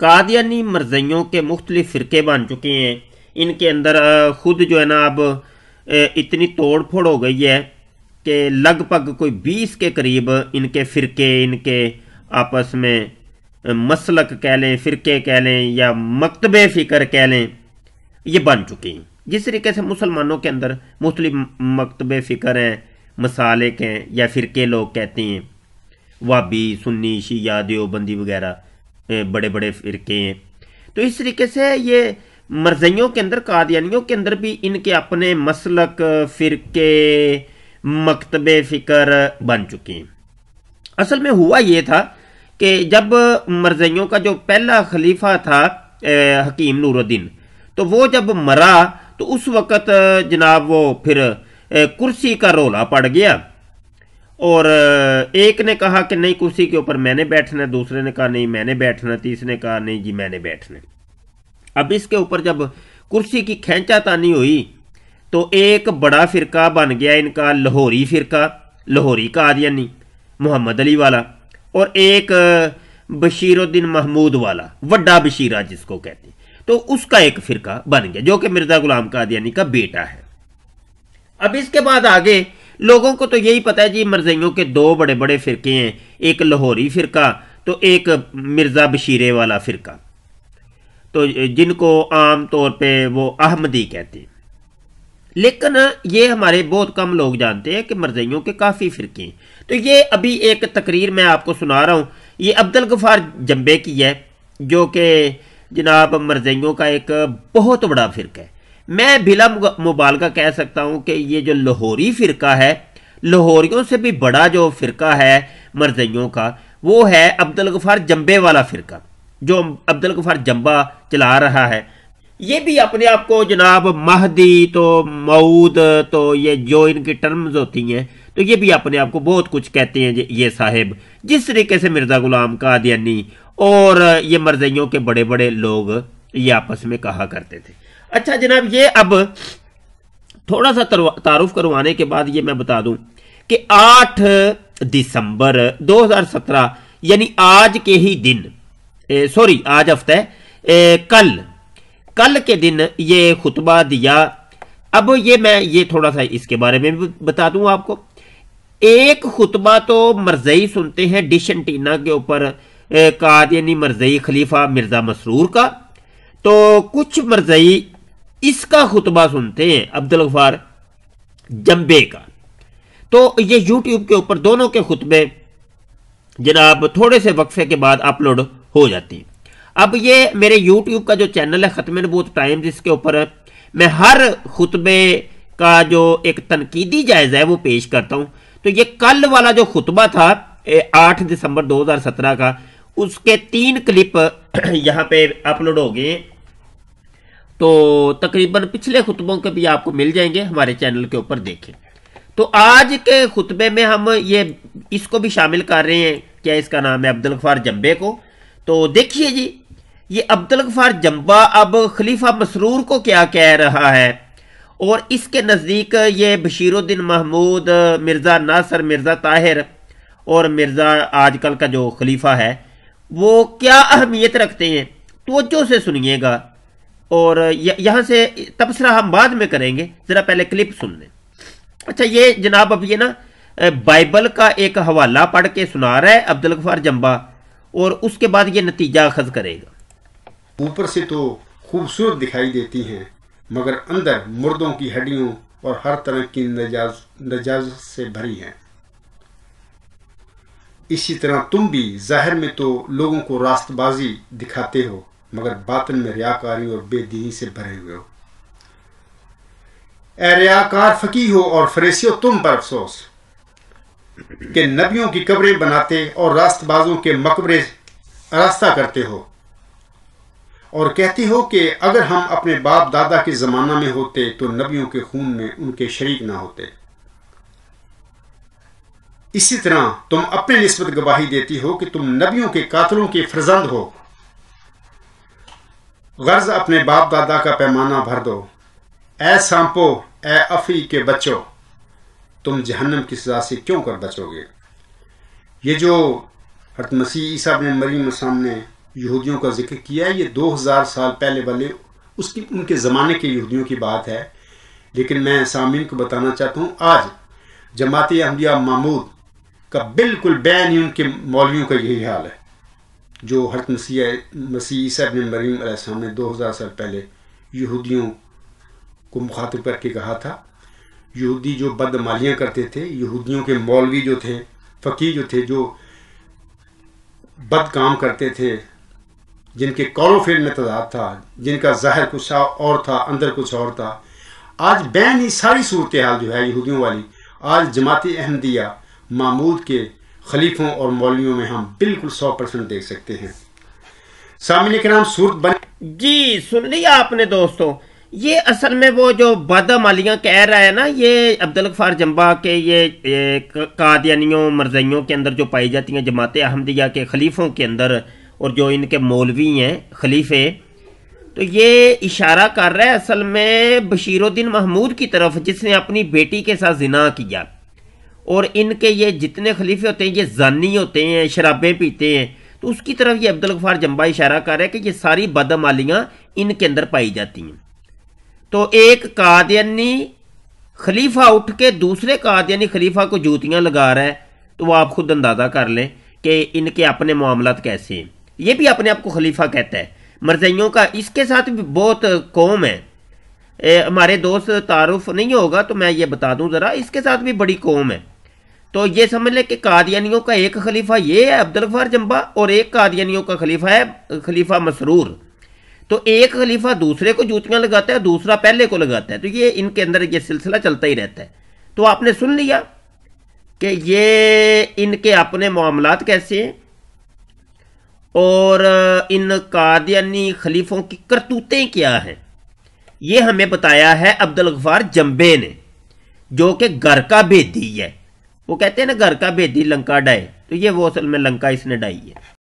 قادیانی مرزائیوں کے مختلف فرقے بن چکے ہیں. ان کے اندر خود جو ہے نا اب اتنی توڑ پھوڑ ہو گئی ہے کہ لگ بھگ کوئی 20 کے قریب ان کے فرقے، ان کے آپس میں مسلک کہہ لیں، فرقے کہہ لیں یا مکتب فکر کہہ لیں، یہ بن چکے ہیں. جس طریقے سے مسلمانوں کے اندر مختلف مکتب فکر ہیں، مسالک ہیں یا فرقے لوگ کہتے ہیں، وابی، سنی، شیعہ، دیوبندی وغیرہ بڑے بڑے فرقے ہیں. تو اس طریقے سے یہ مرزائیوں کے اندر، قادیانیوں کے اندر بھی ان کے اپنے مسلک، فرقے، مکتب فکر بن چکے ہیں. اصل میں ہوا یہ تھا کہ جب مرزائیوں کا جو پہلا خلیفہ تھا حکیم نور الدین، تو وہ جب مرا تو اس وقت جناب وہ پھر کرسی کا رولا پڑ گیا، اور ایک نے کہا کہ نہیں کرسی کے اوپر میں نے بیٹھنا، دوسرے نے کہا نہیں میں نے بیٹھنا، تیسرے نے کہا نہیں جی میں نے بیٹھنا. اب اس کے اوپر جب کرسی کی کھینچا تانی ہوئی تو ایک بڑا فرقہ بن گیا ان کا، لاہوری فرقہ، لاہوری قادیانی محمد علی والا، اور ایک بشیر الدین محمود والا، وڈا بشیرہ جس کو کہتے ہیں. تو اس کا ایک فرقہ بن گیا جو کہ مرزا غلام قادیانی کا بیٹا ہے. اب اس کے بعد آگے لوگوں کو تو یہی پتہ ہے جی مرزائیوں کے دو بڑے بڑے فرقے ہیں، ایک لاہوری فرقہ تو ایک مرزا بشیرے والا فرقہ، تو جن کو عام طور پہ وہ احمدی کہتے ہیں. لیکن یہ ہمارے بہت کم لوگ جانتے ہیں کہ مرزائیوں کے کافی فرقے ہیں. تو یہ ابھی ایک تقریر میں آپ کو سنا رہا ہوں، یہ عبدالغفار جنبے کی ہے جو کہ جناب مرزائیوں کا ایک بہت بڑا فرقہ ہے. میں بلا مبالغہ کہہ سکتا ہوں کہ یہ جو لاہوری فرقہ ہے، لاہوریوں سے بھی بڑا جو فرقہ ہے مرزائیوں کا، وہ ہے عبدالغفار جنبے والا فرقہ جو عبدالغفار جنبہ چلا رہا ہے. یہ بھی اپنے آپ کو جناب مہدی تو موعود تو یہ جو ان کی ٹرمز ہوتی ہیں، تو یہ بھی اپنے آپ کو بہت کچھ کہتے ہیں یہ صاحب، جس طریقے سے مرزا غلام قادیانی اور یہ مرزائیوں کے بڑے بڑے لوگ یہ آپس میں کہا کرتے تھے. اچھا جناب، یہ اب تھوڑا سا تعارف کروانے کے بعد یہ میں بتا دوں کہ 8 دسمبر 2017 یعنی آج کے ہی دن، آج ہفتہ ہے، کل کے دن یہ خطبہ دیا. اب میں تھوڑا سا اس کے بارے میں بھی بتا دوں آپ کو. ایک خطبہ تو مرزائی سنتے ہیں ڈش اینٹینا کے اوپر، قادیانی مرزائی خلیفہ مرزا مسرور کا، تو کچھ مرزائی اس کا خطبہ سنتے ہیں عبدالغفار جنبے کا. تو یہ یوٹیوب کے اوپر دونوں کے خطبے جناب تھوڑے سے وقفے کے بعد اپلوڈ ہو جاتے ہیں. اب یہ میرے یوٹیوب کا جو چینل ہے ختم نبوت ٹائمز، اس کے اوپر میں ہر خطبے کا جو ایک تنقیدی جائزہ ہے وہ پیش کرتا ہوں. تو یہ کل والا جو خطبہ تھا 8 دسمبر 2017 کا، اس کے 3 کلپ یہاں پہ اپلوڈ ہو گئے ہیں. تو تقریباً پچھلے خطبوں کے بھی آپ کو مل جائیں گے ہمارے چینل کے اوپر، دیکھیں. تو آج کے خطبے میں ہم اس کو بھی شامل کر رہے ہیں، کیا اس کا نام ہے عبدالغفار جنبے کو. تو دیکھیے جی، یہ عبدالغفار جنبہ اب خلیفہ مسرور کو کیا کہہ رہا ہے، اور اس کے نزدیک یہ بشیر الدین محمود، مرزا ناصر، مرزا طاہر اور مرزا آج کل کا جو خلیفہ ہے وہ کیا اہمیت رکھتے ہیں. توجہ سے سنیے گا، اور یہاں سے تبصرہ ہم بعد میں کریں گے، ذرا پہلے کلپ سن لیں. اچھا، یہ جناب اب یہ نا بائبل کا ایک حوالہ پڑھ کے سنا رہا ہے عبدالغفار جنبہ، اور اس کے بعد یہ نتیجہ اخذ کرے گا. اوپر سے تو خوبصورت دکھائی دیتی ہیں، مگر اندر مردوں کی ہڈیوں اور ہر طرح کی نجاست سے بھری ہیں. اسی طرح تم بھی ظاہر میں تو لوگوں کو راست بازی دکھاتے ہو، مگر باطن میں ریاکاری اور بے دینی سے بھرے ہوئے ہو. اے ریاکار فقیہ ہو اور فریسیو، تم پر افسوس کہ نبیوں کی قبریں بناتے اور راست بازوں کے مقبرے آراستہ کرتے ہو، اور کہتے ہو کہ اگر ہم اپنے باپ دادا کے زمانہ میں ہوتے تو نبیوں کے خون میں ان کے شریک نہ ہوتے. اسی طرح تم اپنے نسبت گواہی دیتی ہو کہ تم نبیوں کے قاتلوں کے فرزند ہو. غرض اپنے باپ دادا کا پیمانہ بھر دو. اے سانپو، اے افی کے بچوں، تم جہنم کی سزا سے کیوں کر بچو گے. یہ جو حضرت مسیح عیسیٰ ابن مریم سامنے یہودیوں کا ذکر کیا ہے. یہ 2000 سال پہلے والے ان کے زمانے کے یہودیوں کی بات ہے. لیکن میں سامعین کو بتانا چاہتا ہوں آج جماعت احمدیہ محمود کا بالکل بین ہی ان کے مولویوں کا یہی حال ہے جو حضرت مسیح عیسیٰ ابن مریم علیہ السلام نے 2000 سال پہلے یہودیوں کو مخاطب کر کے کہا تھا. یہودی جو بدعمالیاں کرتے تھے، یہودیوں کے مولوی جو تھے، فقیہ جو تھے، جو بد کام کرتے تھے، جن کے قول و فعل میں تضاد تھا، جن کا ظاہر کچھ اور تھا اندر کچھ اور تھا، آج بین ہی ساری صورتحال جو ہے یہودیوں والی آج جماعت احمدیہ محمود کے خلیفوں اور مولویوں میں ہم بالکل 100% دیکھ سکتے ہیں. سامعین کرام صورت جی سن لیا آپ نے دوستو. یہ اصل میں وہ جو بدعمالیاں کہہ رہا ہے نا، یہ عبدالغفار جمبا کے یہ قادیانیوں مرزائیوں کے اندر جو پائی جاتی ہیں جماعت احمدیہ کے خلیفوں کے اندر، اور جو ان کے مولوی ہیں خلیفے، تو یہ اشارہ کر رہا ہے اصل میں بشیر الدین محمود کی طرف، جس نے اپنی بیٹی کے ساتھ زنا کیا. اور ان کے یہ جتنے خلیفے ہوتے ہیں یہ زانی ہوتے ہیں، شرابیں پیتے ہیں. تو اس کی طرف یہ عبدالغفار جمبا اشارہ کر رہا ہے کہ یہ ساری بدعمالیاں ان کے اندر پائی جاتی ہیں. تو ایک قادیانی خلیفہ اٹھ کے دوسرے قادیانی خلیفہ کو جوتیاں لگا رہا ہے، تو وہ آپ خود اندازہ کر لیں کہ ان کے اپنے معاملات کیسے ہیں. یہ بھی اپنے آپ کو خلیفہ کہتا ہے. مرزائیوں کا اس کے ساتھ بھی بہت قوم ہے. ہمارے دوست تعارف نہیں ہوگا تو میں یہ بتا دوں ذرا، اس کے ساتھ بھی بڑی قوم ہے. تو یہ سمجھ لیں کہ قادیانیوں کا ایک خلیفہ یہ ہے عبدالغفار جمبا، اور ایک قادیانیوں کا خلیفہ ہے خلیفہ مسرور. تو ایک خلیفہ دوسرے کو جوتیاں لگاتا ہے، دوسرا پہلے کو لگاتا ہے. تو یہ ان کے اندر یہ سلسلہ چلتا ہی رہتا ہے. تو آپ نے سن لیا کہ یہ ان کے اپنے معاملات کیسے ہیں، اور ان قادیانی خلیفوں کی کرتوتیں کیا ہیں. یہ ہمیں بتایا ہے عبدالغفار جمبے نے، جو کہ گھر کا بھیدی ہے. وہ کہتے ہیں نا گھر کا بھیدی لنکا ڈائے، تو یہ وہ اصل میں لنکا اس نے ڈائی ہے.